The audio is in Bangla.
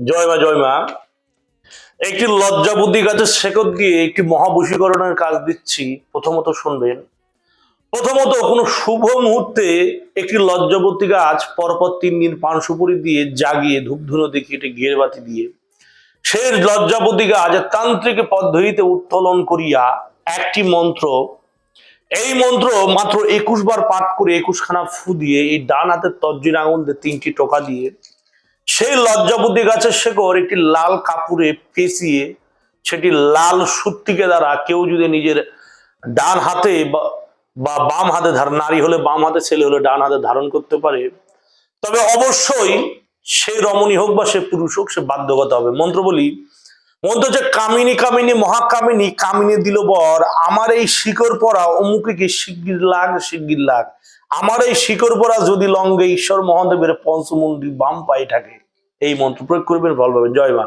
জয় মা জয় মা। একটি লজ্জা বুদ্ধি গাছের শেকড় দিয়ে একটি মহাবশীকরণের কাজ দিচ্ছি। প্রথমত শুনবেন। প্রথমত কোনো শুভ মুহূর্তে একটি লজ্জাবতী গাছ পরপর 3 দিন পান সুপুরি দিয়ে জাগিয়ে ধূপধুনো দেখিয়ে একটি ঘিয়ের বাতি দিয়ে সেই লজ্জাবতী গাছ তান্ত্রিক পদ্ধতিতে উত্তোলন করিয়া একটি মন্ত্র, এই মন্ত্র মাত্র 21 বার পাঠ করে 21 খানা ফু দিয়ে এই ডান হাতের তর্জির আঙুল দিয়ে 3টি টোকা দিয়ে সেই লজ্জাবতী গাছের শেকড় একটি লাল কাপড়ে পেঁচিয়ে সেটি লাল সুত্তিকে দ্বারা কেউ যদি নিজের ডান হাতে বা বাম হাতে ধারণ, নারী হলে বাম হাতে, ছেলে হলে ডান হাতে ধারণ করতে পারে, তবে অবশ্যই সে রমণী হোক বা সে পুরুষ হোক সে বাধ্যগত হবে। মন্ত্র বলি, মন্ত্র হচ্ছে কামিনী কামিনী মহাকামিনী কামিনী দিল বর, আমার এই শিকড় পরা অমুকে কি শিগগির লাগ শিগগির লাগ, আমার এই শিকড় পরা যদি লঙ্গে ঈশ্বর মহাদেবের পঞ্চমুণ্ডী বাম পায়ে থাকে। এই মন্ত্র প্রয়োগ করবেন, ফল পাবেন। জয় মা।